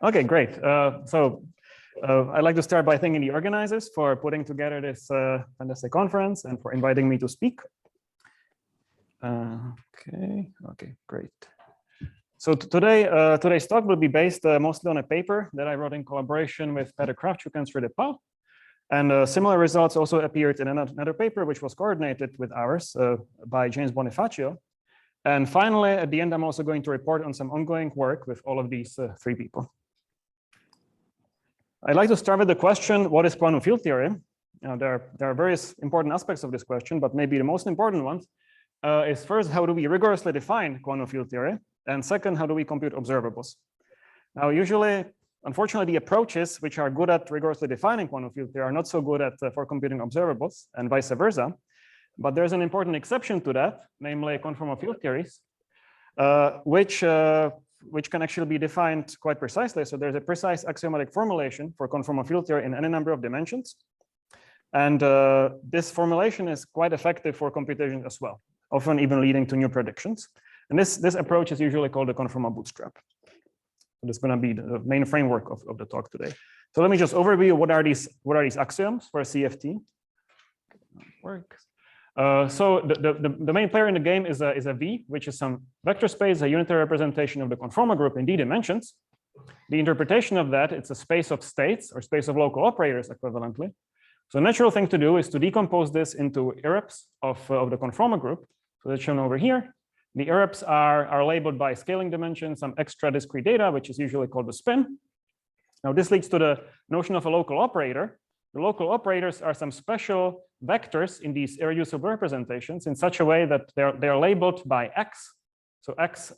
Okay, great. I'd like to start by thanking the organizers for putting together this fantastic conference and for inviting me to speak. Okay, great. So today's talk will be based mostly on a paper that I wrote in collaboration with Petr, Kravchuk, and Sridip. And similar results also appeared in another paper, which was coordinated with ours by James Bonifacio. And finally, at the end, I'm also going to report on some ongoing work with all of these three people. I'd like to start with the question, what is quantum field theory? There are various important aspects of this question, but maybe the most important one is first, how do we rigorously define quantum field theory? And second, how do we compute observables? Now, usually, unfortunately, the approaches which are good at rigorously defining quantum field theory are not so good at for computing observables, and vice versa. But there's an important exception to that, namely conformal field theories, which can actually be defined quite precisely. So there's a precise axiomatic formulation for conformal field theory in any number of dimensions. And this formulation is quite effective for computation as well, often even leading to new predictions. And this approach is usually called the conformal bootstrap. So this is going to be the main framework of the talk today. So let me just overview what are these axioms for CFT. Works. So the main player in the game is a V, which is some vector space, a unitary representation of the conformal group in d dimensions. The interpretation of that, it's a space of states or space of local operators equivalently. So the natural thing to do is to decompose this into irreps of the conformal group. So that's shown over here. The irreps are labeled by scaling dimension, some extra discrete data, which is usually called the spin. Now this leads to the notion of a local operator. The local operators are some special vectors in these irreducible representations in such a way that they're labeled by x. So x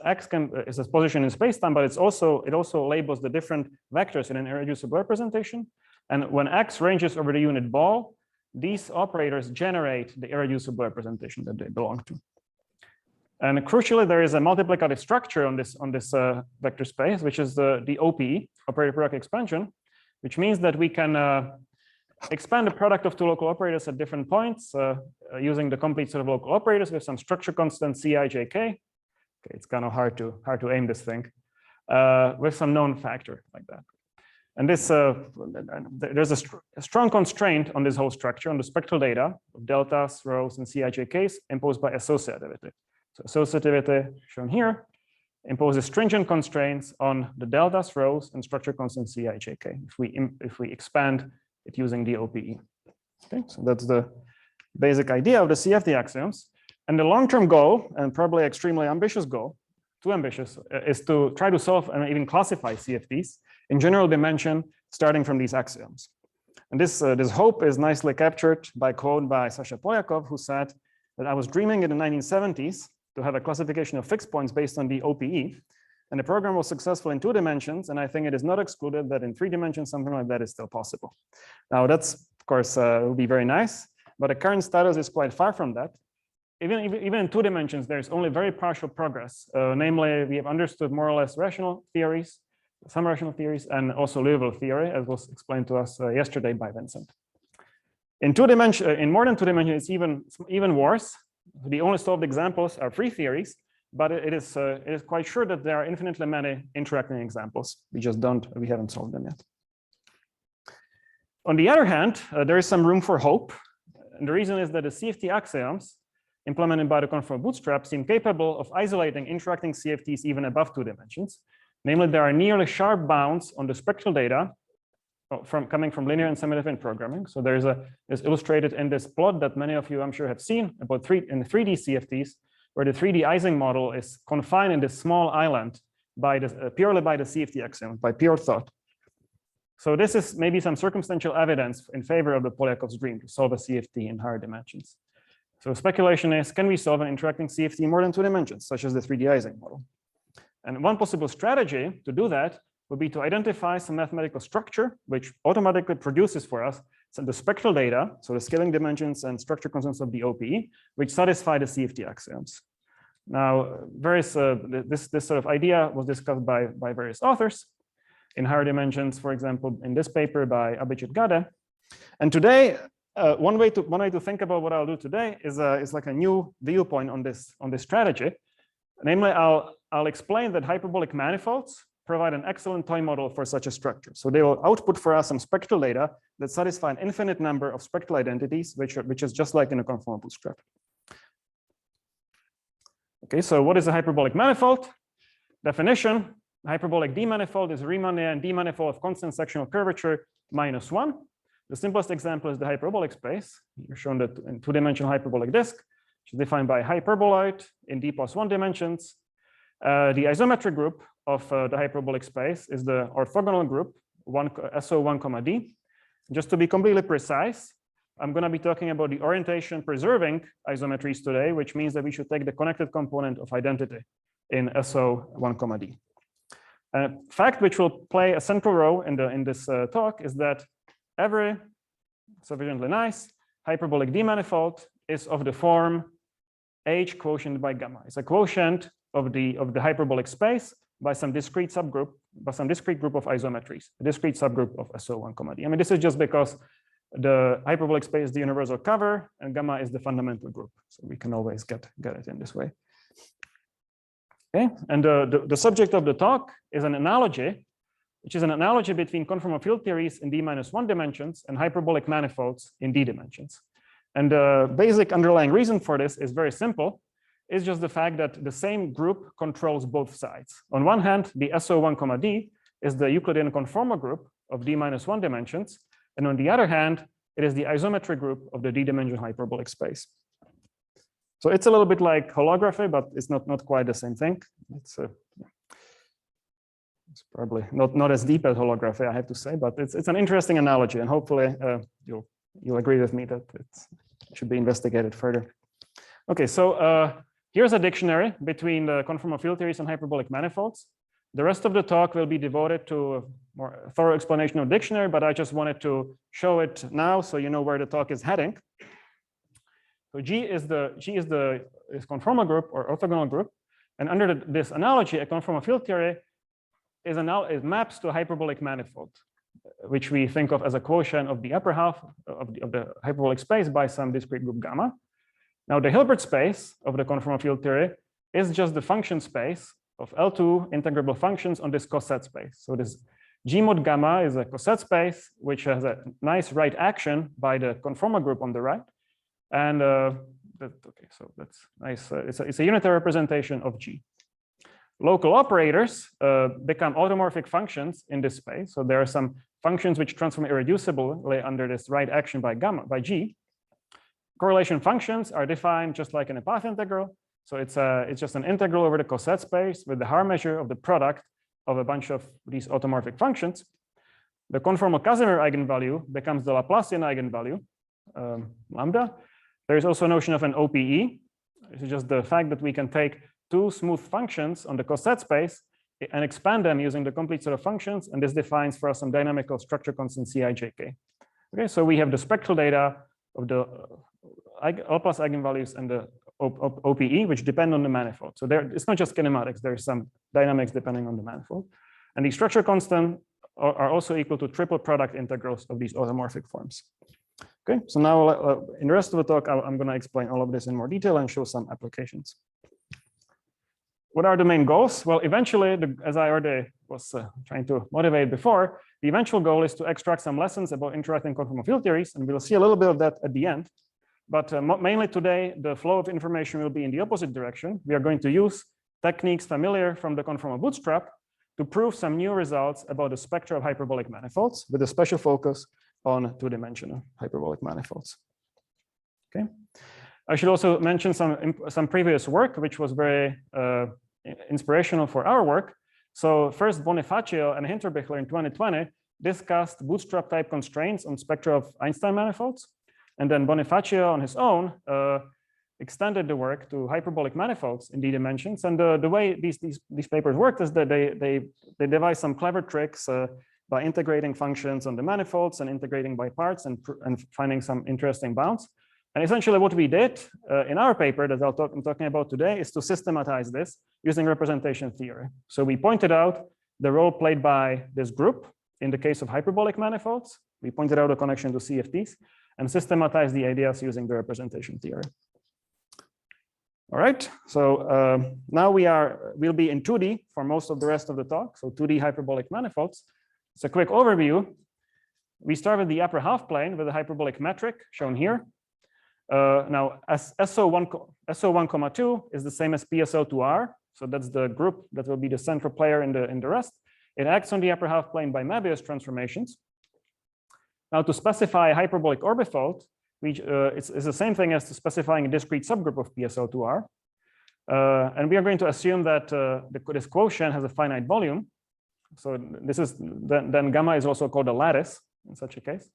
is a position in spacetime, but it also labels the different vectors in an irreducible representation. And when x ranges over the unit ball, these operators generate the irreducible representation that they belong to. And crucially, there is a multiplicative structure on this vector space, which is the OPE, operator product expansion, which means that we can expand the product of two local operators at different points using the complete set of local operators with some structure constant CIJK. Okay, it's kind of hard to aim this thing with some known factor like that. And this there's a strong constraint on this whole structure on the spectral data of deltas, rhos, and CIJKs imposed by associativity. So associativity shown here imposes stringent constraints on the deltas, rhos, and structure constant CIJK if we expand it using the OPE. Okay, so that's the basic idea of the CFT axioms. And the long-term goal, and probably extremely ambitious goal, too ambitious, is to try to solve and even classify CFTs in general dimension starting from these axioms. And this hope is nicely captured by a quote by Sasha Polyakov, who said that I was dreaming in the 1970s to have a classification of fixed points based on the OPE. And the program was successful in 2 dimensions, and I think it is not excluded that in 3 dimensions, something like that is still possible. Now, that's, of course, will be very nice, but the current status is quite far from that. Even in 2 dimensions, there's only very partial progress. Namely, we have understood more or less rational theories, some rational theories, and also Liouville theory, as was explained to us yesterday by Vincent. In more than 2 dimensions, it's even worse. The only solved examples are free theories, but it is quite sure that there are infinitely many interacting examples. We haven't solved them yet. On the other hand, there is some room for hope. And the reason is that the CFT axioms implemented by the conformal bootstrap seem capable of isolating interacting CFTs even above 2 dimensions. Namely, there are nearly sharp bounds on the spectral data coming from linear and semi-definite programming. So there's illustrated in this plot that many of you, I'm sure, have seen about in the 3D CFTs, where the 3D Ising model is confined in this small island purely by the CFT axiom, by pure thought. So this is maybe some circumstantial evidence in favor of the Polyakov's dream to solve a CFT in higher dimensions. So speculation is, can we solve an interacting CFT in more than 2 dimensions, such as the 3D Ising model? And one possible strategy to do that would be to identify some mathematical structure which automatically produces for us the spectral data, so the scaling dimensions and structure constants of the OPE, which satisfy the CFT axioms. Now, this sort of idea was discussed by various authors in higher dimensions, for example, in this paper by Abhijit Gade. And today, one way to think about what I'll do today is like a new viewpoint on this strategy. Namely, I'll explain that hyperbolic manifolds provide an excellent toy model for such a structure. So they will output for us some spectral data that satisfy an infinite number of spectral identities, which is just like in a conformal bootstrap. Okay, so what is a hyperbolic manifold? Definition: hyperbolic d-manifold is a Riemannian d-manifold of constant sectional curvature -1. The simplest example is the hyperbolic space. You're shown that in two-dimensional hyperbolic disk, which is defined by hyperboloid in d+1 dimensions. The isometric group of the hyperbolic space is the orthogonal group SO1, D. Just to be completely precise, I'm going to be talking about the orientation preserving isometries today, which means that we should take the connected component of identity in SO1, D. A fact which will play a central role in this talk is that every sufficiently nice hyperbolic d-manifold is of the form H quotient by gamma. It's a quotient of the hyperbolic space by some discrete subgroup, by some discrete group of isometries, a discrete subgroup of SO1, D. I mean, this is just because the hyperbolic space is the universal cover and gamma is the fundamental group. So we can always get it in this way. Okay, and the subject of the talk is an analogy, which is an analogy between conformal field theories in d-1 dimensions and hyperbolic manifolds in d dimensions. And the basic underlying reason for this is very simple. It's just the fact that the same group controls both sides. On one hand, the SO1, D is the Euclidean conformal group of d-1 dimensions. And on the other hand, it is the isometric group of the d-dimensional hyperbolic space. So it's a little bit like holography, but it's not quite the same thing. It's probably not as deep as holography, I have to say, but it's an interesting analogy, and hopefully you'll agree with me that it should be investigated further. Okay, so here's a dictionary between the conformal field theories and hyperbolic manifolds. The rest of the talk will be devoted to a more thorough explanation of dictionary, but I just wanted to show it now so you know where the talk is heading. So G is conformal group or orthogonal group, and under this analogy, a conformal field theory is maps to a hyperbolic manifold, which we think of as a quotient of the upper half of the hyperbolic space by some discrete group gamma. Now, the Hilbert space of the conformal field theory is just the function space of L2 integrable functions on this Coset space. So this G mod gamma is a Coset space, which has a nice right action by the conformal group on the right. And okay, so that's nice. It's a unitary representation of G. Local operators become automorphic functions in this space. So there are some functions which transform irreducibly under this right action by G. Correlation functions are defined just like in a path integral. So it's just an integral over the Coset space with the Haar measure of the product of a bunch of these automorphic functions. The conformal Casimir eigenvalue becomes the Laplacian eigenvalue, lambda. There is also a notion of an OPE. This is just the fact that we can take two smooth functions on the Coset space and expand them using the complete set of functions. And this defines for us some dynamical structure constant Cij(k). Okay, so we have the spectral data of the Laplace eigenvalues and the OPE, which depend on the manifold. So it's not just kinematics, there's some dynamics depending on the manifold. And the structure constant are also equal to triple product integrals of these automorphic forms. Okay, so now in the rest of the talk, I'm going to explain all of this in more detail and show some applications. What are the main goals? Well, eventually, as I already was trying to motivate before, the eventual goal is to extract some lessons about interacting conformal field theories, and we'll see a little bit of that at the end. But mainly today, the flow of information will be in the opposite direction. We are going to use techniques familiar from the Conformal Bootstrap to prove some new results about the spectra of hyperbolic manifolds, with a special focus on two-dimensional hyperbolic manifolds. Okay. I should also mention some previous work, which was very inspirational for our work. So first, Bonifacio and Hinterbichler in 2020 discussed bootstrap type constraints on spectra of Einstein manifolds. And then Bonifacio on his own extended the work to hyperbolic manifolds in d dimensions. And the way these papers worked is that they devised some clever tricks by integrating functions on the manifolds and integrating by parts and finding some interesting bounds. And essentially what we did in our paper that I'm talking about today is to systematize this using representation theory. So we pointed out the role played by this group in the case of hyperbolic manifolds. We pointed out a connection to CFTs and systematized the ideas using the representation theory. All right, so now we'll be in 2D for most of the rest of the talk. So 2D hyperbolic manifolds. It's a quick overview. We start with the upper half plane with the hyperbolic metric shown here. Now, as SO1, 2 is the same as PSO2R. So that's the group that will be the central player in the rest. It acts on the upper half plane by Möbius transformations. Now, to specify a hyperbolic orbifold, it's the same thing as to specifying a discrete subgroup of PSO2R. And we are going to assume that this quotient has a finite volume. So this is then gamma is also called a lattice in such a case.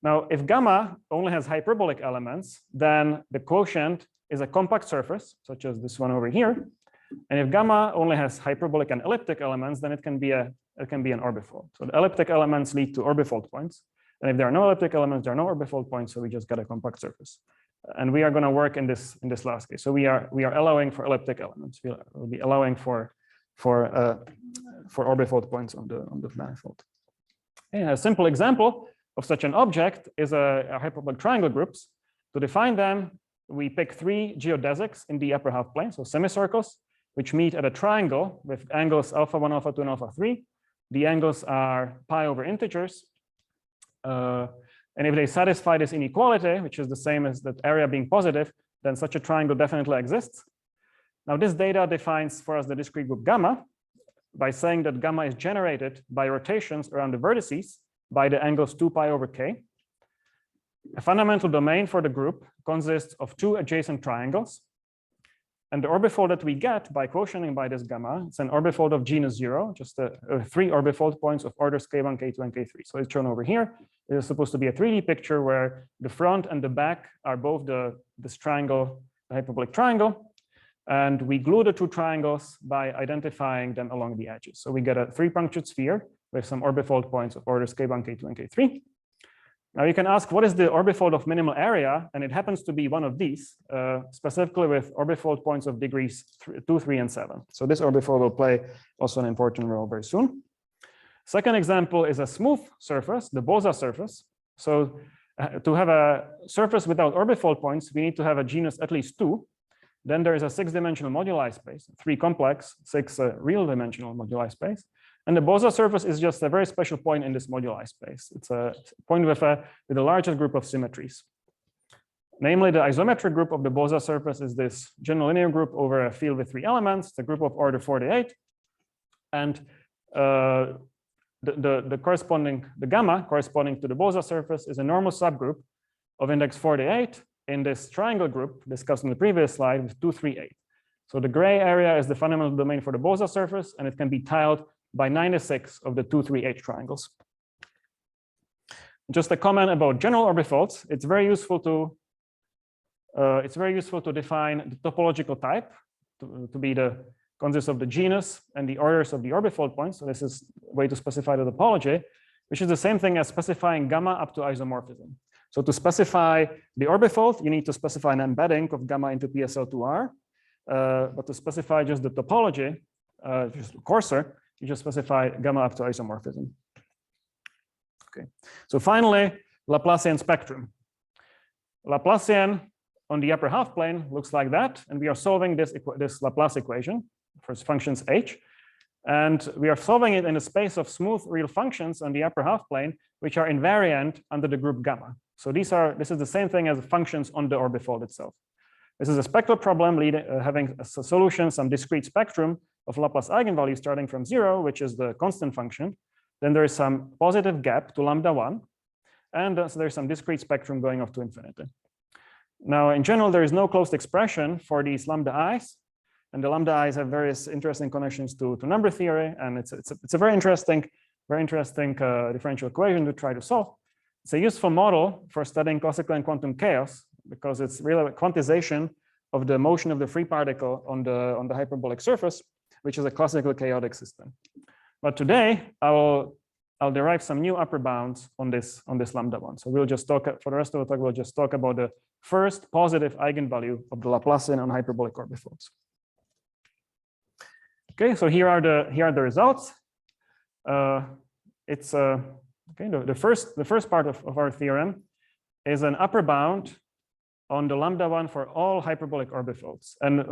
Now, if gamma only has hyperbolic elements, then the quotient is a compact surface, such as this one over here. And if gamma only has hyperbolic and elliptic elements, then it can be an orbifold. So the elliptic elements lead to orbifold points. And if there are no elliptic elements, there are no orbifold points, so we just get a compact surface. And we are going to work in this last case. So we are allowing for elliptic elements. We'll be allowing for orbifold points on the manifold. And a simple example of such an object is a hyperbolic triangle groups. To define them, we pick 3 geodesics in the upper half plane, so semicircles, which meet at a triangle with angles alpha1, alpha2, and alpha3. The angles are pi over integers. And if they satisfy this inequality, which is the same as that area being positive, then such a triangle definitely exists. Now, this data defines for us the discrete group gamma by saying that gamma is generated by rotations around the vertices by the angles 2 pi over k. A fundamental domain for the group consists of 2 adjacent triangles. And the orbifold that we get by quotienting by this gamma, it's an orbifold of genus 0, just 3 orbifold points of orders k1, k2, and k3. So it's shown over here. It is supposed to be a 3D picture where the front and the back are both this triangle, the hyperbolic triangle. And we glue the 2 triangles by identifying them along the edges. So we get a 3-punctured sphere with some orbifold points of orders k1, k2, and k3. Now you can ask, what is the orbifold of minimal area? And it happens to be one of these, specifically with orbifold points of degrees 2, 3, and 7. So this orbifold will play also an important role very soon. Second example is a smooth surface, the Bolza surface. So to have a surface without orbifold points, we need to have a genus at least 2. Then there is a 6-dimensional moduli space, 3 complex, 6 real dimensional moduli space. And the Bolza surface is just a very special point in this moduli space. It's a point with the largest group of symmetries. Namely, the isometric group of the Bolza surface is this general linear group over a field with 3 elements, the group of order 48. And the gamma corresponding to the Bolza surface is a normal subgroup of index 48 in this triangle group discussed in the previous slide with 2, 3, 8. So the gray area is the fundamental domain for the Bolza surface, and it can be tiled by 96 of the 2, 3, 8 triangles. Just a comment about general orbifolds. It's very useful to define the topological type to be the consists of the genus and the orders of the orbifold points. So this is a way to specify the topology, which is the same thing as specifying gamma up to isomorphism. So to specify the orbifold, you need to specify an embedding of gamma into PSO2R. But to specify just the topology, just coarser, you just specify gamma up to isomorphism. Okay. So finally, Laplacian spectrum. Laplacian on the upper half plane looks like that, and we are solving this Laplace equation for functions h, and we are solving it in a space of smooth real functions on the upper half plane, which are invariant under the group gamma. So this is the same thing as functions on the orbifold itself. This is a spectral problem having a solution, some discrete spectrum of Laplace eigenvalues starting from 0, which is the constant function. Then there is some positive gap to lambda 1. And so there's some discrete spectrum going off to infinity. Now, in general, there is no closed expression for these lambda i's. And the lambda i's have various interesting connections to number theory. And it's a very interesting differential equation to try to solve. It's a useful model for studying classical and quantum chaos, because it's really a quantization of the motion of the free particle on the hyperbolic surface, which is a classical chaotic system. But today, I'll derive some new upper bounds on this lambda 1. So we'll just talk, for the rest of the talk, we'll just talk about the first positive eigenvalue of the Laplacian on hyperbolic orbifolds. Okay, so here are the results. The first part of our theorem is an upper bound on the lambda one for all hyperbolic orbifolds. And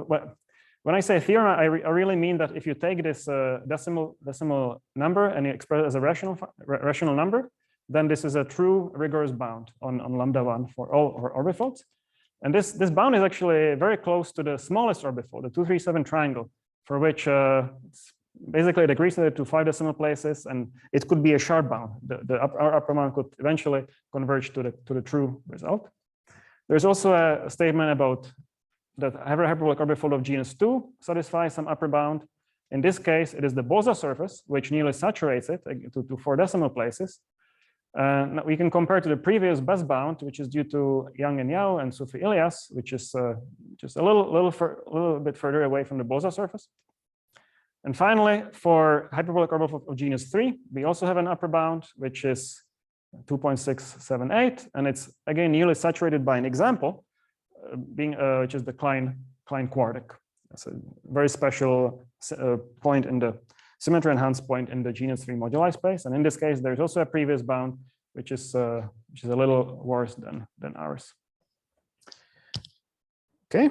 when I say theorem, I really mean that if you take this decimal number and you express it as a rational number, then this is a true rigorous bound on lambda one for all orbifolds. And this bound is actually very close to the smallest orbifold, the 237 triangle, for which basically it agrees to 5 decimal places, and it could be a sharp bound. Our upper bound could eventually converge to the true result. There's also a statement about that every hyperbolic orbifold of genus 2 satisfies some upper bound. In this case, it is the Bolza surface which nearly saturates it to 4 decimal places. We can compare to the previous best bound, which is due to Yang and Yao and Sufi Ilyas, which is just a little bit further away from the Bolza surface. And finally, for hyperbolic orbifold of genus 3, we also have an upper bound, which is 2.678, and it's again nearly saturated by an example, which is the Klein quartic. That's a very special point in the symmetry enhanced point in the genus 3 moduli space. And in this case, there's also a previous bound, which is a little worse than ours. Okay,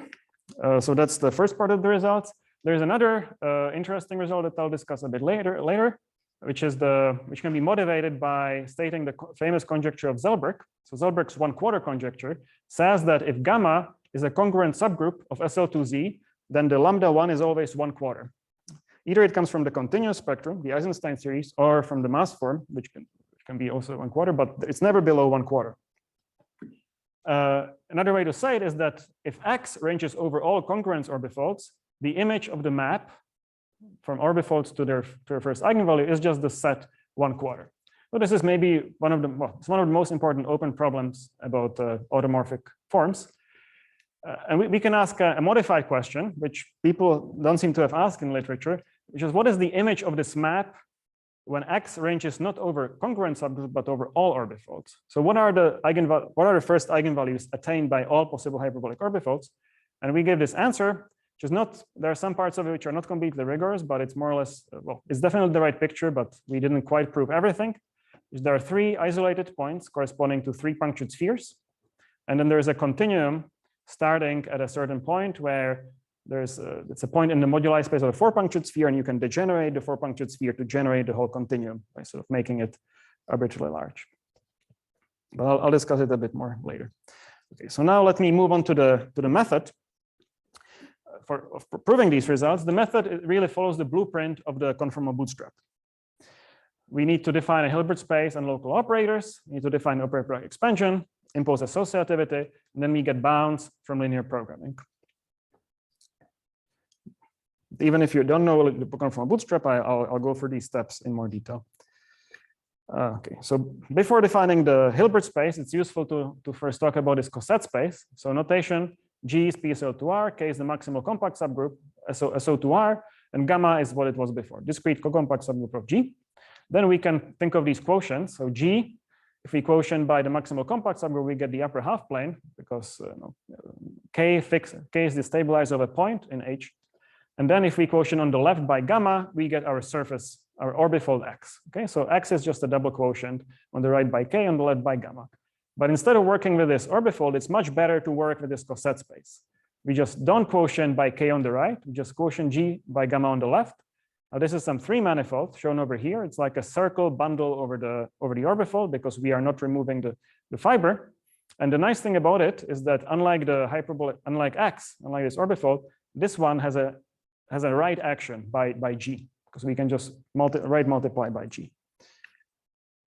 so that's the first part of the results. There's another interesting result that I'll discuss a bit later, which can be motivated by stating the famous conjecture of Selberg. So Selberg's 1/4 conjecture says that if gamma is a congruent subgroup of SL2Z, then the lambda 1 is always 1/4. Either it comes from the continuous spectrum, the Eisenstein series, or from the mass form, which can be also 1/4, but it's never below 1/4. Another way to say it is that if X ranges over all congruence orbifolds, the image of the map from orbifolds to their first eigenvalue is just the set 1/4. So this is maybe one of the most important open problems about automorphic forms. And we can ask a modified question, which people don't seem to have asked in literature, which is what is the image of this map when X ranges not over congruent subgroups, but over all orbifolds? So what are the first eigenvalues attained by all possible hyperbolic orbifolds? And we give this answer, which is not, there are some parts of it which are not completely rigorous, but it's more or less, well, it's definitely the right picture, but we didn't quite prove everything. There are 3 isolated points corresponding to 3 punctured spheres. And then there's a continuum starting at a certain point where it's a point in the moduli space of a 4-punctured sphere, and you can degenerate the 4-punctured sphere to generate the whole continuum by sort of making it arbitrarily large. But I'll discuss it a bit more later. Okay, so now let me move on to the method for proving these results. The method really follows the blueprint of the conformal bootstrap. We need to define a Hilbert space and local operators. We need to define operator expansion, impose associativity, and then we get bounds from linear programming. Even if you don't know the conformal bootstrap, I'll go through these steps in more detail. Okay, so before defining the Hilbert space, it's useful to first talk about this Coset space. So notation, G is PSL2R, K is the maximal compact subgroup, SO2R, and gamma is what it was before, discrete co-compact subgroup of G. Then we can think of these quotients. So G, if we quotient by the maximal compact subgroup, we get the upper half plane because K is the stabilizer of a point in H. And then if we quotient on the left by gamma, we get our surface, our orbifold X. Okay, so X is just a double quotient on the right by K, on the left by gamma. But instead of working with this orbifold, it's much better to work with this Coset space. We just don't quotient by K on the right, we just quotient G by gamma on the left. Now this is some 3-manifold shown over here. It's like a circle bundle over the orbifold because we are not removing the fiber. And the nice thing about it is that unlike X, unlike this orbifold, this one has a right action by G, because we can just multiply by G.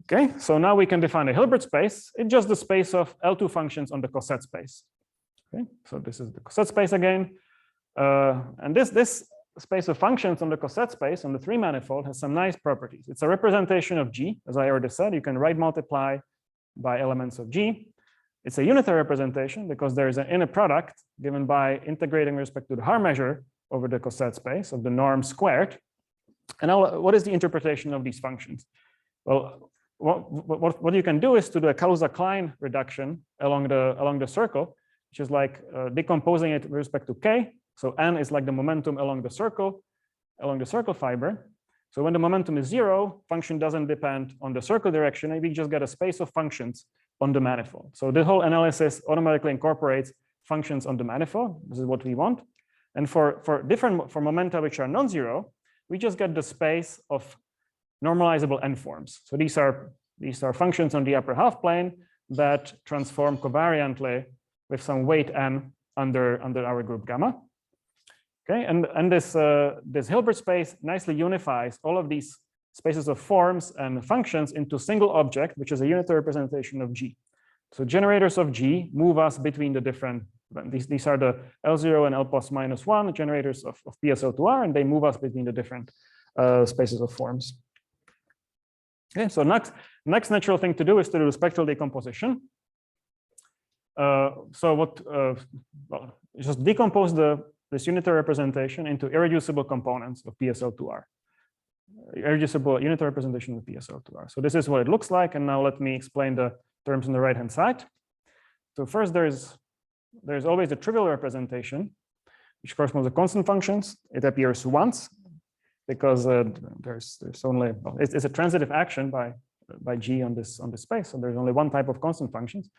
Okay, so now we can define a Hilbert space. It's just the space of L2 functions on the Coset space. Okay, so this is the Coset space again. And this space of functions on the Coset space on the 3-manifold has some nice properties. It's a representation of G, as I already said. You can right multiply by elements of G. It's a unitary representation because there is an inner product given by integrating with respect to the Haar measure over the Coset space of the norm squared. And now, what is the interpretation of these functions? Well, what you can do is to do a Kaluza-Klein reduction along the circle, which is like decomposing it with respect to K. So N is like the momentum along the circle fiber. So when the momentum is 0, function doesn't depend on the circle direction, and we just get a space of functions on the manifold. So the whole analysis automatically incorporates functions on the manifold. This is what we want. And for momenta which are non-zero, we just get the space of normalizable n forms. So these are functions on the upper half plane that transform covariantly with some weight n under our group gamma. Okay, and this Hilbert space nicely unifies all of these spaces of forms and functions into a single object, which is a unitary representation of G. So generators of G move us between the different, these are the L0 and L plus minus 1 generators of PSL2R, and they move us between the different spaces of forms. Okay, so next natural thing to do is to do the spectral decomposition. Just decompose this unitary representation into irreducible components of PSL2R. Irreducible unitary representation of PSL2R. So this is what it looks like, and now let me explain the terms on the right-hand side. So first, there's always a trivial representation, which corresponds to constant functions. It appears once because there's only, well, it's a transitive action by G on this space. So there's only one type of constant functions,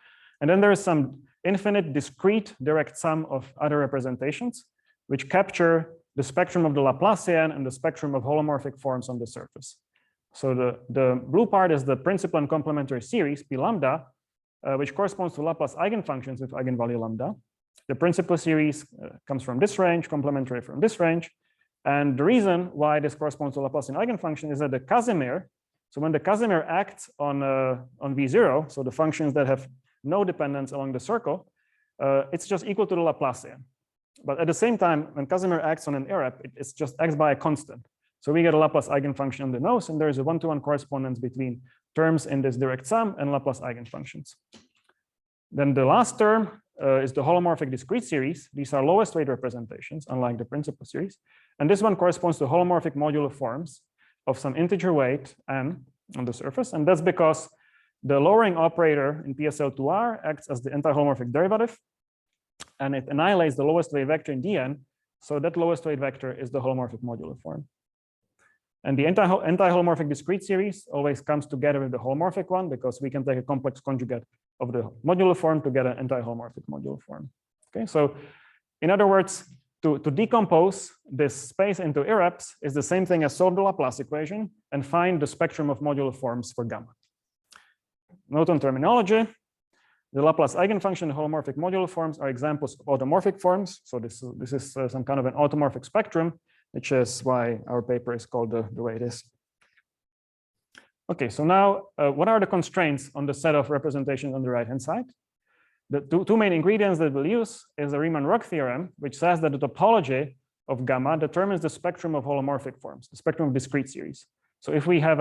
and then there is some infinite discrete direct sum of other representations, which capture the spectrum of the Laplacian and the spectrum of holomorphic forms on the surface. So the blue part is the principal and complementary series P lambda, which corresponds to Laplace eigenfunctions with eigenvalue lambda. The principal series comes from this range, complementary from this range. And the reason why this corresponds to Laplacian eigenfunction is that the Casimir, so when the Casimir acts on V0, so the functions that have no dependence along the circle, it's just equal to the Laplacian. But at the same time, when Casimir acts on an irrep, it's just acts by a constant. So we get a Laplace eigenfunction on the nose, and there is a one-to-one correspondence between terms in this direct sum and Laplace eigenfunctions. Then the last term is the holomorphic discrete series. These are lowest weight representations, unlike the principal series. And this one corresponds to holomorphic modular forms of some integer weight n on the surface. And that's because the lowering operator in PSL2R acts as the anti-holomorphic derivative, and it annihilates the lowest weight vector in Dn. So that lowest weight vector is the holomorphic modular form. And the anti-holomorphic discrete series always comes together with the holomorphic one, because we can take a complex conjugate of the modular form to get an anti-holomorphic modular form. Okay, so in other words, to decompose this space into irreps is the same thing as solve the Laplace equation and find the spectrum of modular forms for gamma. Note on terminology. The Laplace eigenfunction and holomorphic modular forms are examples of automorphic forms. So this is some kind of an automorphic spectrum, which is why our paper is called the way it is. Okay, so now what are the constraints on the set of representations on the right-hand side? The two main ingredients that we'll use is the Riemann-Roch theorem, which says that the topology of gamma determines the spectrum of holomorphic forms, the spectrum of discrete series. So if we have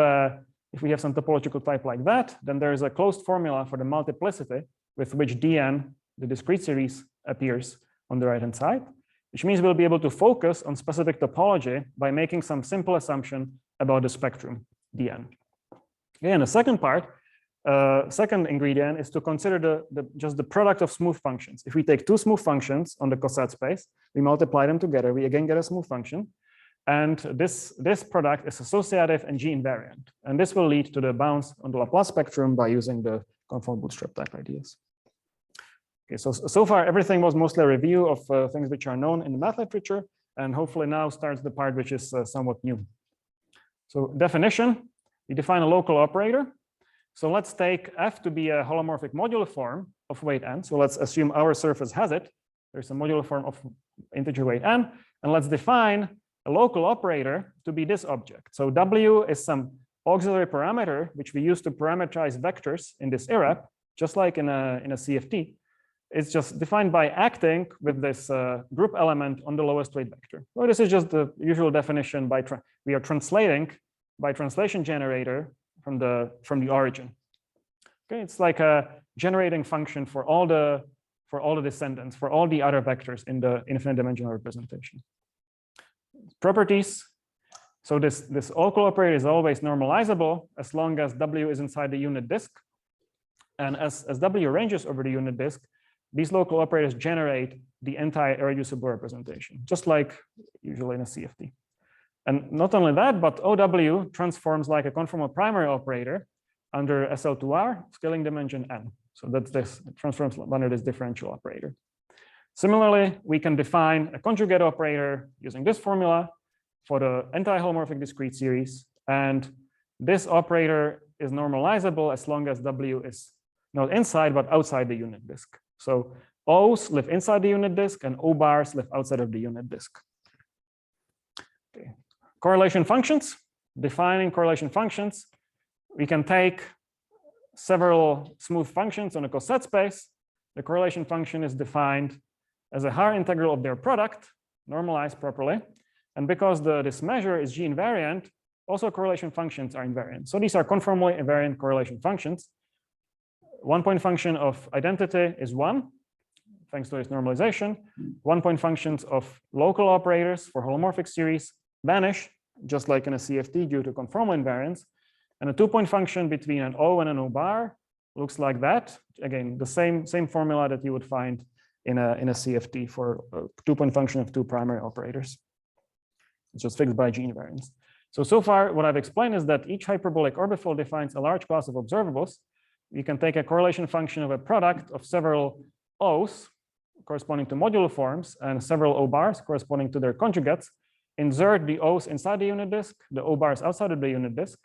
some topological type like that, then there is a closed formula for the multiplicity with which Dn, the discrete series, appears on the right-hand side, which means we'll be able to focus on specific topology by making some simple assumption about the spectrum Dn. Okay, and the second part, second ingredient is to consider just the product of smooth functions. If we take two smooth functions on the Coset space, we multiply them together, we again get a smooth function. And this product is associative and G invariant. And this will lead to the bounds on the Laplace spectrum by using the conformal bootstrap type ideas. Okay, so far everything was mostly a review of things which are known in the math literature, and hopefully now starts the part which is somewhat new. So definition, we define a local operator. So let's take F to be a holomorphic modular form of weight n. So let's assume our surface has it. There's a modular form of integer weight n, and let's define a local operator to be this object. So W is some auxiliary parameter which we use to parameterize vectors in this irrep, just like in a CFT. It's just defined by acting with this group element on the lowest weight vector. Well, this is just the usual definition. We are translating by translation generator from the origin. Okay, it's like a generating function for all the descendants, for all the other vectors in the infinite dimensional representation. Properties. So this local operator is always normalizable as long as W is inside the unit disk, and as W ranges over the unit disk, these local operators generate the entire irreducible representation, just like usually in a CFT. And not only that, but OW transforms like a conformal primary operator under SL2R, scaling dimension n. So that's this, it transforms under this differential operator. Similarly, we can define a conjugate operator using this formula for the anti-holomorphic discrete series. And this operator is normalizable as long as W is not inside, but outside the unit disk. So O's live inside the unit disk and O bars live outside of the unit disk. Okay. Correlation functions. Defining correlation functions, we can take several smooth functions on a Coset space. The correlation function is defined as a Haar integral of their product, normalized properly. And because this measure is G invariant, also correlation functions are invariant. So these are conformally invariant correlation functions. One-point function of identity is 1, thanks to this normalization. One-point functions of local operators for holomorphic series vanish, just like in a CFT due to conformal invariance. And a 2-point function between an O and an O bar looks like that. Again, the same formula that you would find in a CFT for a 2-point function of 2 primary operators. It's just fixed by G invariance. So far, what I've explained is that each hyperbolic orbifold defines a large class of observables. You can take a correlation function of a product of several O's corresponding to modular forms and several O bars corresponding to their conjugates, insert the O's inside the unit disk, the O bars outside of the unit disk.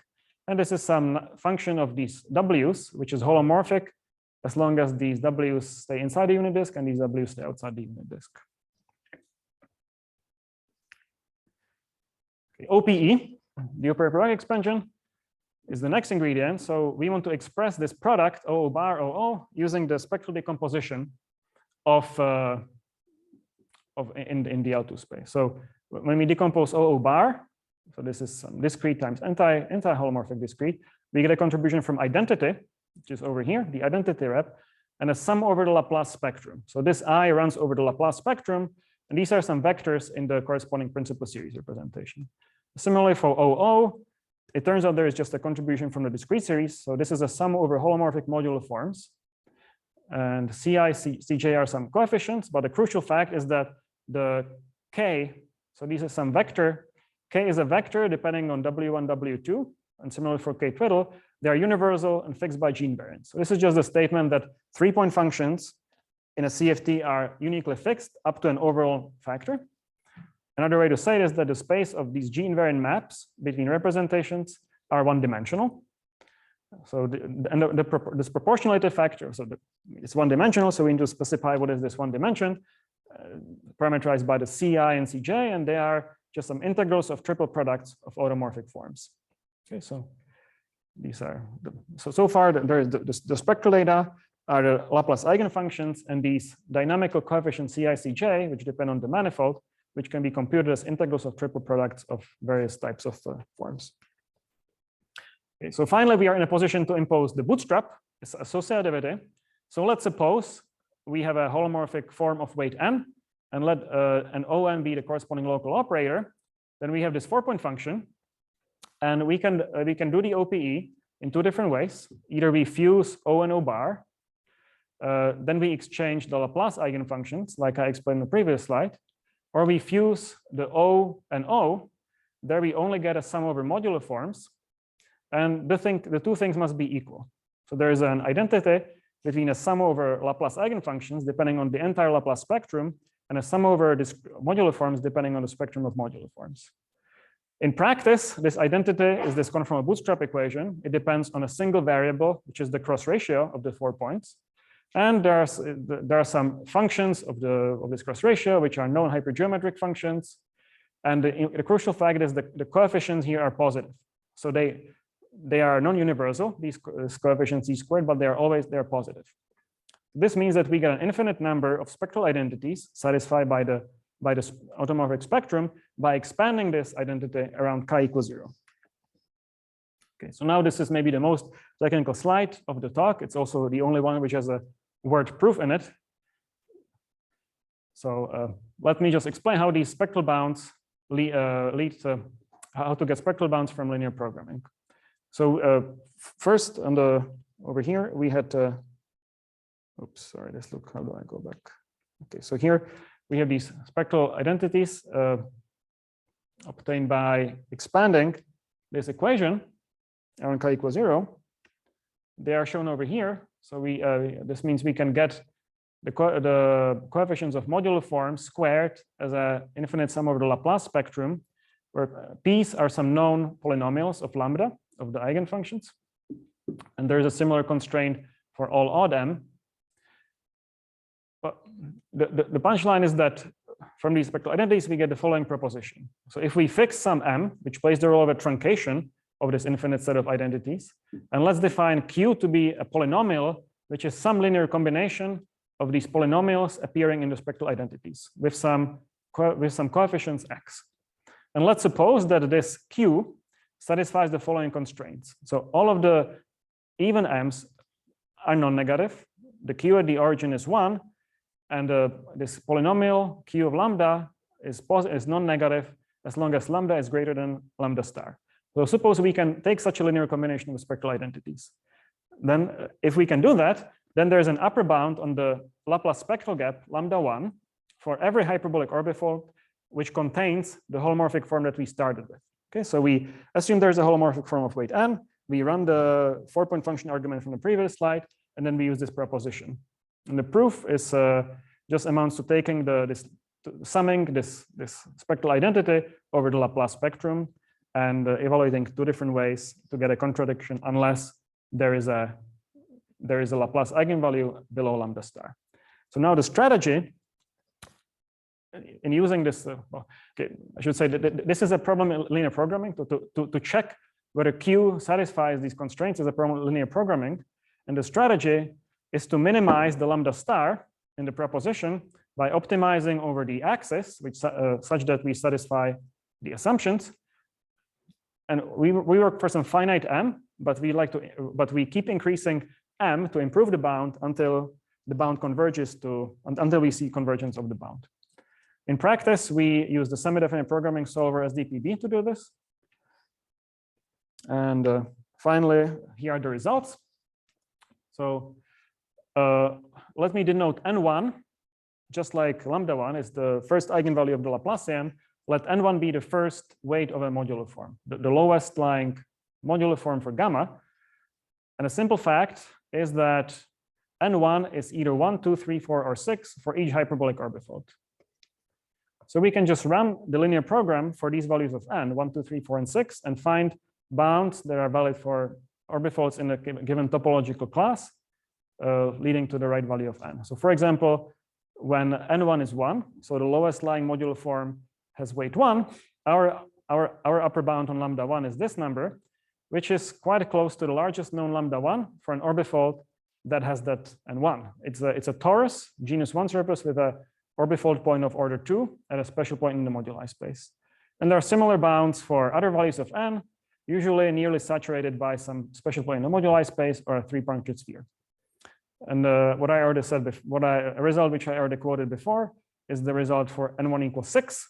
And this is some function of these W's, which is holomorphic as long as these W's stay inside the unit disk and these W's stay outside the unit disk. Okay, OPE, the operator expansion, is the next ingredient. So we want to express this product O bar OO using the spectral decomposition of in the L2 space. So when we decompose OO bar, so this is some discrete times anti-holomorphic discrete, we get a contribution from identity, which is over here, the identity rep, and a sum over the Laplace spectrum. So this I runs over the Laplace spectrum, and these are some vectors in the corresponding principal series representation. Similarly for OO, it turns out there is just a contribution from the discrete series. So this is a sum over holomorphic modular forms. And Ci, Cj are some coefficients, but the crucial fact is that the K, so these are some vector, K is a vector depending on W1, W2, and similarly for K twiddle, they are universal and fixed by G invariance. So this is just a statement that 3-point functions in a CFT are uniquely fixed up to an overall factor. Another way to say it is that the space of these G invariant maps between representations are one-dimensional. So this proportionality factor, so it's one-dimensional, so we need to specify what is this one dimension, parameterized by the Ci and Cj, and they are just some integrals of triple products of automorphic forms. Okay, so these are so far there is the spectral data are the Laplace eigenfunctions and these dynamical coefficients Ci, Cj, which depend on the manifold, which can be computed as integrals of triple products of various types of forms. Okay, so finally, we are in a position to impose the bootstrap, it's associativity. So let's suppose we have a holomorphic form of weight n, and let an On be the corresponding local operator. Then we have this 4-point function, and we can do the OPE in 2 different ways. Either we fuse O and O bar, then we exchange the Laplace eigenfunctions, like I explained in the previous slide, or we fuse the O and O. There we only get a sum over modular forms, and the 2 things must be equal. So there is an identity between a sum over Laplace eigenfunctions depending on the entire Laplace spectrum and a sum over this modular forms depending on the spectrum of modular forms. In practice, this identity is this conformal bootstrap equation. It depends on a single variable, which is the cross ratio of the 4 points. And there are some functions of this cross ratio, which are known hypergeometric functions. And the crucial fact is that the coefficients here are positive. So they are non-universal, these coefficients e squared, but they are positive. This means that we get an infinite number of spectral identities satisfied by the automorphic spectrum by expanding this identity around chi equals 0. Okay, so now this is maybe the most technical slide of the talk. It's also the only one which has a word proof in it. So let me just explain how these spectral bounds lead to how to get spectral bounds from linear programming. So first over here we had oops, sorry, let's look, how do I go back? Okay, so here we have these spectral identities obtained by expanding this equation around chi equals 0. They are shown over here. So this means we can get the coefficients of modular form squared as an infinite sum over the Laplace spectrum, where p's are some known polynomials of lambda of the eigenfunctions. And there's a similar constraint for all odd m. But the punchline is that from these spectral identities, we get the following proposition. So if we fix some m, which plays the role of a truncation of this infinite set of identities, and let's define q to be a polynomial, which is some linear combination of these polynomials appearing in the spectral identities with some coefficients x. And let's suppose that this q satisfies the following constraints. So all of the even m's are non-negative. The q at the origin is 1, and this polynomial q of lambda is non-negative as long as lambda is greater than lambda star. So suppose we can take such a linear combination of spectral identities. Then if we can do that, then there's an upper bound on the Laplace spectral gap lambda 1 for every hyperbolic orbifold which contains the holomorphic form that we started with. Okay, so we assume there's a holomorphic form of weight n. We run the 4-point function argument from the previous slide, and then we use this proposition. And the proof is just amounts to taking summing this spectral identity over the Laplace spectrum and evaluating two different ways to get a contradiction unless there is a Laplace eigenvalue below lambda star. So now the strategy in using this, okay, I should say that this is a problem in linear programming to check whether Q satisfies these constraints as a problem in linear programming. And the strategy is to minimize the lambda star in the proposition by optimizing over the axis, which such that we satisfy the assumptions. And we work for some finite m, but we keep increasing m to improve the bound until the bound converges until we see convergence of the bound. In practice, we use the semi-definite programming solver SDPB to do this. And finally, here are the results. So let me denote n1, just like lambda 1 is the first eigenvalue of the Laplacian. Let n1 be the first weight of a modular form, the lowest lying modular form for gamma. And a simple fact is that n1 is either 1, 2, 3, 4, or 6 for each hyperbolic orbifold. So we can just run the linear program for these values of n, 1, 2, 3, 4, and 6, and find bounds that are valid for orbifolds in a given topological class, leading to the right value of n. So for example, when n1 is 1, so the lowest lying modular form has weight 1, our upper bound on lambda 1 is this number, which is quite close to the largest known lambda 1 for an orbifold that has that n1. It's a torus, genus 1 surface with a orbifold point of order 2 at a special point in the moduli space. And there are similar bounds for other values of n, usually nearly saturated by some special point in the moduli space or a 3-punctured sphere. And what I already said, a result which I already quoted before is the result for n1 equals 6,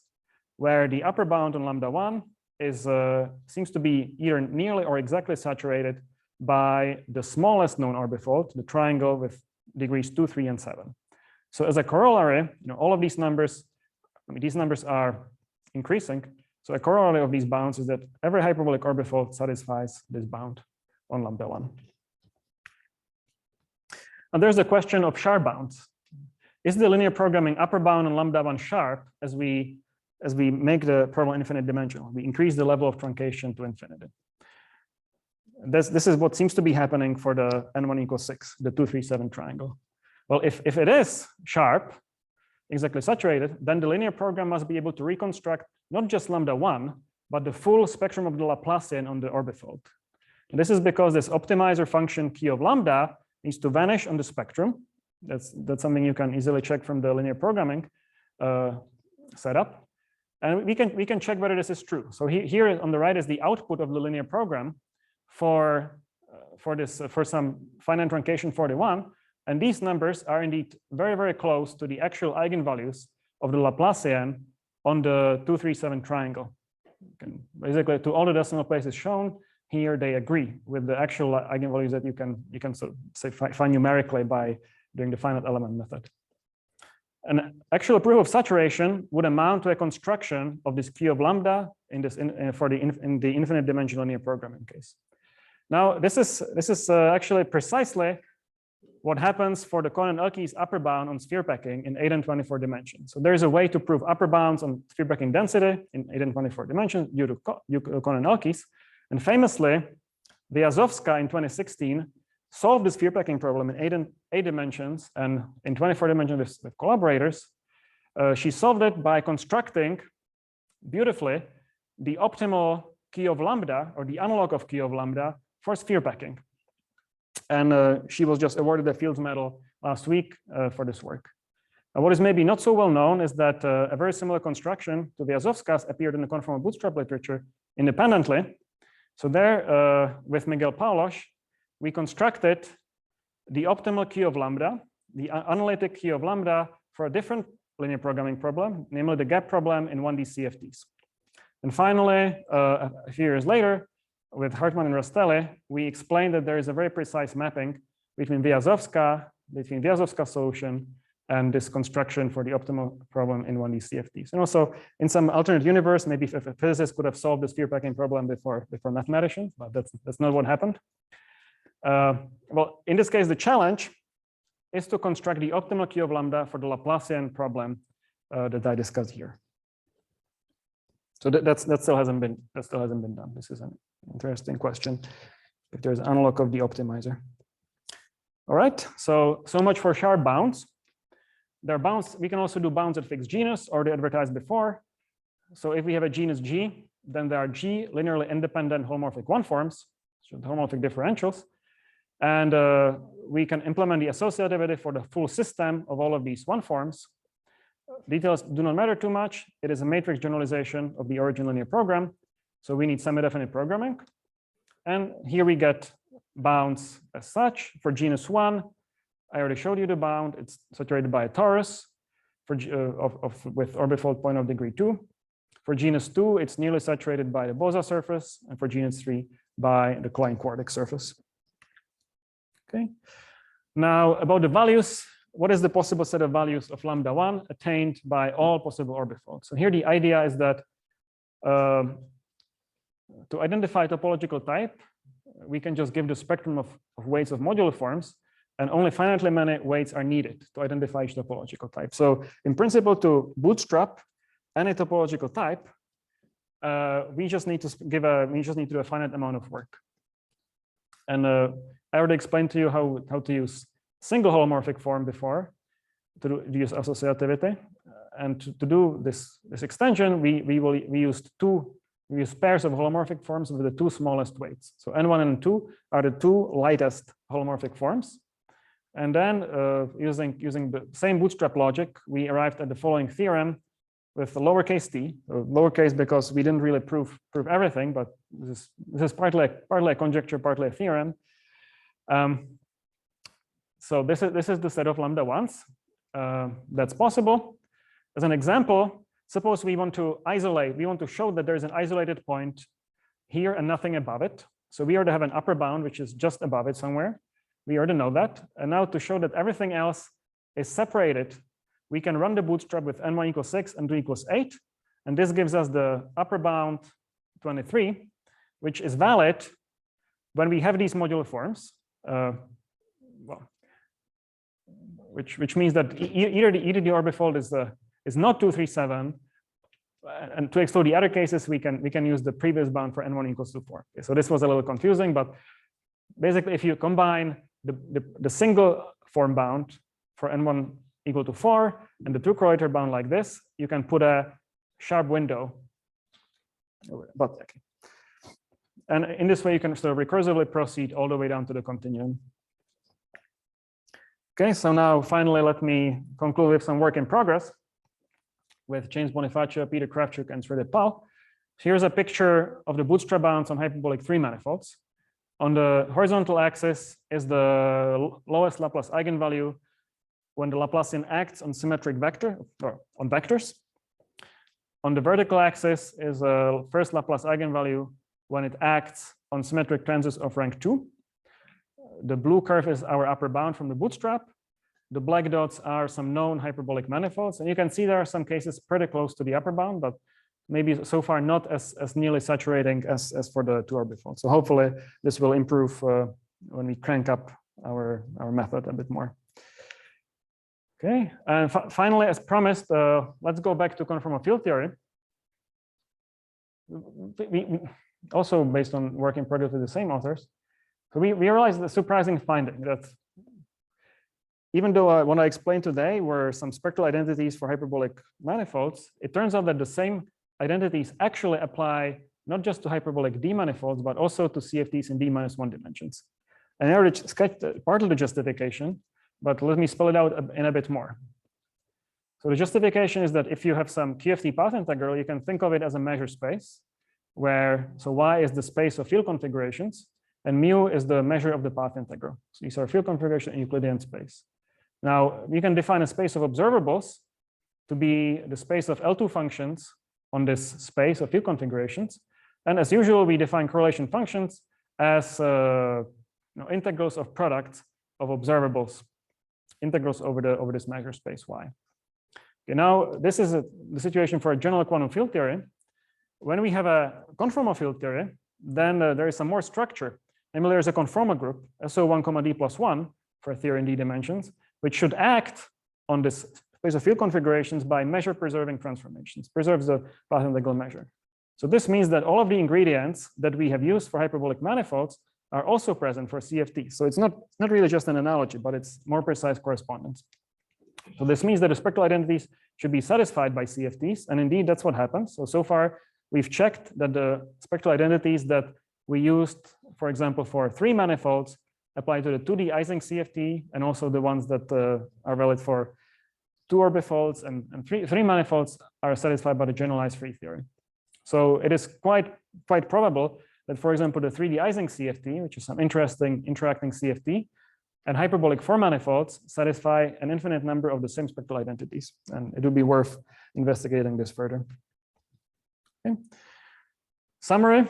where the upper bound on lambda 1 is seems to be either nearly or exactly saturated by the smallest known orbifold, the triangle with degrees 2, 3, and 7. So as a corollary, all of these numbers, these numbers are increasing. So a corollary of these bounds is that every hyperbolic orbifold satisfies this bound on lambda 1. And there's the question of sharp bounds. Is the linear programming upper bound on lambda 1 sharp as we make the problem infinite dimensional? We increase the level of truncation to infinity. This is what seems to be happening for the n1 equals 6, the 2, 3, 7 triangle. Well, if it is sharp, exactly saturated, then the linear program must be able to reconstruct not just lambda 1, but the full spectrum of the Laplacian on the orbifold. And this is because this optimizer function q of lambda needs to vanish on the spectrum. That's something you can easily check from the linear programming setup. And we can check whether this is true. So here on the right is the output of the linear program for some finite truncation 41. And these numbers are indeed very, very close to the actual eigenvalues of the Laplacian on the 2, 3, 7 triangle. Basically, to all the decimal places shown here, they agree with the actual eigenvalues that you can sort of say find numerically by doing the finite element method. An actual proof of saturation would amount to a construction of this q of lambda in the infinite dimensional linear programming case. Now, this is actually precisely what happens for the Cohen-Elkies upper bound on sphere packing in 8 and 24 dimensions. So there is a way to prove upper bounds on sphere packing density in 8 and 24 dimensions due to Cohen-Elkies. And famously, Vyazovska in 2016 solved the sphere packing problem in 8 dimensions and in 24 dimensions with collaborators. She solved it by constructing beautifully the optimal key of lambda, or the analog of key of lambda, for sphere packing. And she was just awarded the Fields Medal last week for this work. What is maybe not so well known is that a very similar construction to Vyazovska's appeared in the conformal bootstrap literature independently. So there, with Miguel Paulos, we constructed the optimal key of lambda, the analytic key of lambda, for a different linear programming problem, namely the gap problem in 1D CFTs. And finally, a few years later, with Hartmann and Rastelli, we explained that there is a very precise mapping between Vyazovska's solution and this construction for the optimal problem in 1D CFTs. And also, in some alternate universe, maybe if a physicist could have solved the sphere packing problem before mathematicians, but that's not what happened. Well, in this case, the challenge is to construct the optimal key of lambda for the Laplacian problem that I discussed here. So that still hasn't been done. This is an interesting question. If there's an analog of the optimizer. All right. So much for sharp bounds. There are bounds. We can also do bounds at fixed genus, already advertised before. So if we have a genus G, then there are G linearly independent holomorphic one forms, so the holomorphic differentials, and we can implement the associativity for the full system of all of these one forms. Details do not matter too much. It is a matrix generalization of the origin linear program. So we need semi-definite programming. And here we get bounds as such. For genus 1, I already showed you the bound. It's saturated by a torus with orbifold point of degree 2. For genus 2, it's nearly saturated by the Bolza surface. And for genus 3, by the Klein quartic surface. Okay. Now about the values. What is the possible set of values of lambda 1 attained by all possible orbifolds? So here the idea is that to identify topological type, we can just give the spectrum of weights of modular forms, and only finitely many weights are needed to identify each topological type. So in principle, to bootstrap any topological type, we just need to do a finite amount of work. And I already explained to you how to use single holomorphic form before to use associativity, and to do this extension, we use pairs of holomorphic forms with the two smallest weights. So n1 and n2 are the two lightest holomorphic forms, and then using the same bootstrap logic, we arrived at the following theorem with the lowercase t, lowercase because we didn't really prove everything, but this is partly a conjecture, partly a theorem. So this is the set of lambda 1s that's possible. As an example, suppose we want to show that there's an isolated point here and nothing above it. So we already have an upper bound, which is just above it somewhere. We already know that. And now to show that everything else is separated, we can run the bootstrap with n1 equals 6 and 2 equals 8. And this gives us the upper bound 23, which is valid when we have these modular forms. Which means that either the orbifold is not 2, 3, 7, and to exclude the other cases, we can use the previous bound for n1 equals to 4. Okay, so this was a little confusing, but basically, if you combine the single form bound for n1 equal to 4 and the two correlator bound like this, you can put a sharp window. But okay. And in this way, you can sort of recursively proceed all the way down to the continuum. Okay, so now finally, let me conclude with some work in progress with James Bonifacio, Petr, Kravchuk, and Sridip. Here's a picture of the bootstrap bounds on hyperbolic Three-Manifolds. On the horizontal axis is the lowest Laplace eigenvalue when the Laplacian acts on symmetric vector or on vectors. On the vertical axis is a first Laplace eigenvalue when it acts on symmetric transits of rank 2. The blue curve is our upper bound from the bootstrap. The black dots are some known hyperbolic manifolds. And you can see there are some cases pretty close to the upper bound, but maybe so far not as nearly saturating as for the two orbifolds. So hopefully this will improve when we crank up our method a bit more. Okay, and finally, as promised, let's go back to conformal field theory. We also based on work in progress with the same authors. So we realized the surprising finding that even though what I explained today were some spectral identities for hyperbolic manifolds, it turns out that the same identities actually apply not just to hyperbolic d-manifolds, but also to CFTs in d-1 dimensions. And I already sketched part of the justification, but let me spell it out in a bit more. So the justification is that if you have some QFT path integral, you can think of it as a measure space, where so Y is the space of field configurations, and mu is the measure of the path integral. So these are field configuration in Euclidean space. Now, you can define a space of observables to be the space of L2 functions on this space of field configurations. And as usual, we define correlation functions as integrals of products of observables, integrals over this measure space Y. Okay, now, this is the situation for a general quantum field theory. When we have a conformal field theory, then there is some more structure. Namely, there's a conformal group, SO1, D plus 1 for a theory in d dimensions, which should act on this space of field configurations by measure preserving transformations, preserves the path integral measure. So this means that all of the ingredients that we have used for hyperbolic manifolds are also present for CFT. So it's not really just an analogy, but it's more precise correspondence. So this means that the spectral identities should be satisfied by CFTs, and indeed that's what happens. So far we've checked that the spectral identities that we used, for example, for 3-manifolds apply to the 2D Ising CFT, and also the ones that are valid for 2 orbifolds and 3-manifolds are satisfied by the generalized free theory. So it is quite probable that, for example, the 3D Ising CFT, which is some interesting interacting CFT, and hyperbolic 4-manifolds satisfy an infinite number of the same spectral identities, and it would be worth investigating this further. Okay. Summary.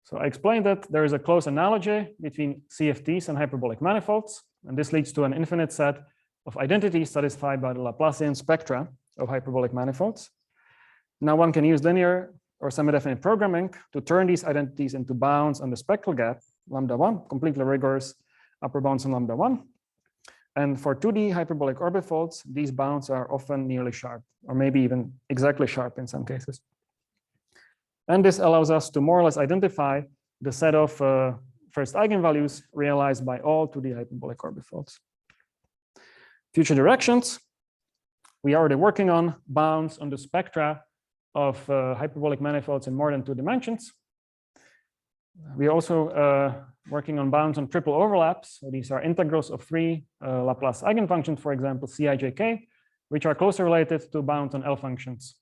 So I explained that there is a close analogy between CFTs and hyperbolic manifolds, and this leads to an infinite set of identities satisfied by the Laplacian spectra of hyperbolic manifolds. Now one can use linear or semi-definite programming to turn these identities into bounds on the spectral gap, λ1, completely rigorous upper bounds on λ1. And for 2D hyperbolic orbifolds, these bounds are often nearly sharp, or maybe even exactly sharp in some cases. And this allows us to more or less identify the set of first eigenvalues realized by all 2D hyperbolic orbifolds. Future directions. We are already working on bounds on the spectra of hyperbolic manifolds in more than 2 dimensions. We are also working on bounds on triple overlaps. So these are integrals of 3 Laplace eigenfunctions, for example, Cij, which are closely related to bounds on L functions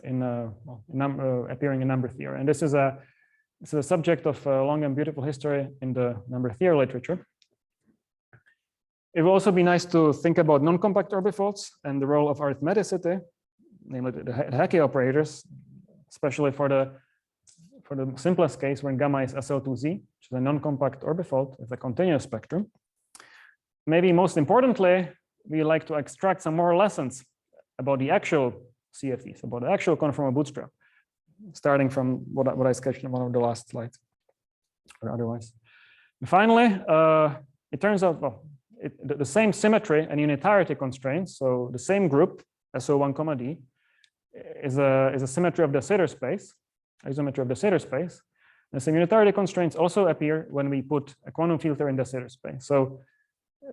in appearing in number theory. And this is a subject of a long and beautiful history in the number theory literature. It will also be nice to think about non-compact orbifolds and the role of arithmeticity, namely the Hecke operators, especially for the simplest case when gamma is SL2Z, which is a non-compact orbifold with a continuous spectrum. Maybe most importantly, we like to extract some more lessons about the actual CFTs, about the actual conformal bootstrap, starting from what I sketched in one of the last slides, or otherwise. And finally, it turns out, well, the same symmetry and unitarity constraints, so the same group, SO1, D, is a symmetry of the Sitter space, isometry of the Sitter space. The same unitarity constraints also appear when we put a quantum filter in the Sitter space. So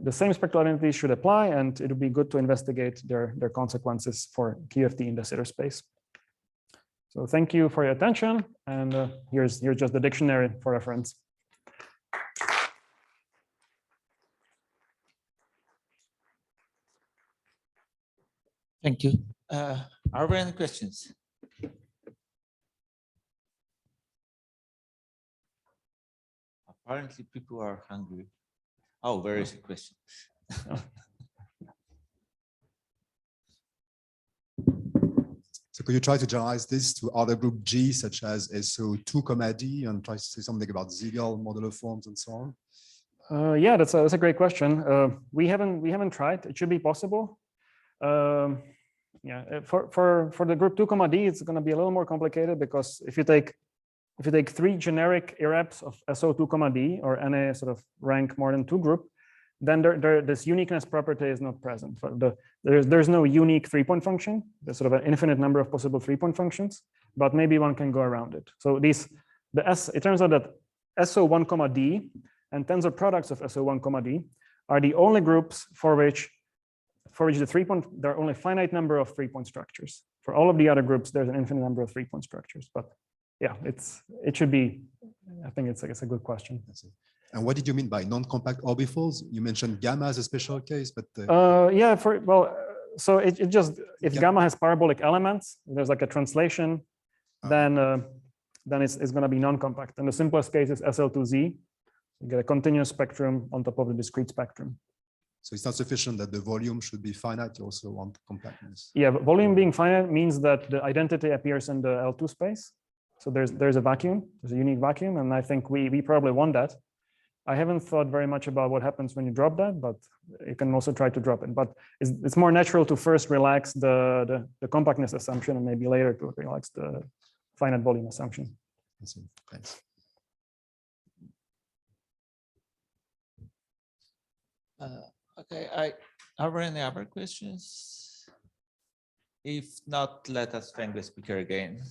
the same spectral identities should apply, and it would be good to investigate their consequences for QFT in the Sitter space. So thank you for your attention, and here's just the dictionary for reference. Thank you. Are there any questions? Apparently, people are hungry. Oh, there is a question. So could you try to generalize this to other group G, such as SO2, D, and try to say something about Siegel modular forms and so on? Yeah, that's a great question. We haven't tried. It should be possible. Yeah, for the group 2, D, it's going to be a little more complicated, because if you take if you take 3 generic irreps of SO2, D, or any sort of rank more than 2 group, then this uniqueness property is not present. There's no unique 3-point function. There's sort of an infinite number of possible 3-point functions, but maybe one can go around it. So it turns out that SO1, D and tensor products of SO1, D are the only groups for which there are only finite number of 3-point structures. For all of the other groups, there's an infinite number of 3-point structures. But yeah, it should be. I think it's a good question. And what did you mean by non-compact orbifolds? You mentioned gamma as a special case, but yeah, so if gamma has parabolic elements, there's like a translation, then it's going to be non-compact. And the simplest case is SL2Z. You get a continuous spectrum on top of the discrete spectrum. So it's not sufficient that the volume should be finite. You also want compactness. Yeah, but volume being finite means that the identity appears in the L2 space. So there's a vacuum, there's a unique vacuum, and I think we probably want that. I haven't thought very much about what happens when you drop that, but you can also try to drop it. But it's more natural to first relax the compactness assumption and maybe later to relax the finite volume assumption. Thanks. Okay, are there any other questions? If not, let us thank the speaker again.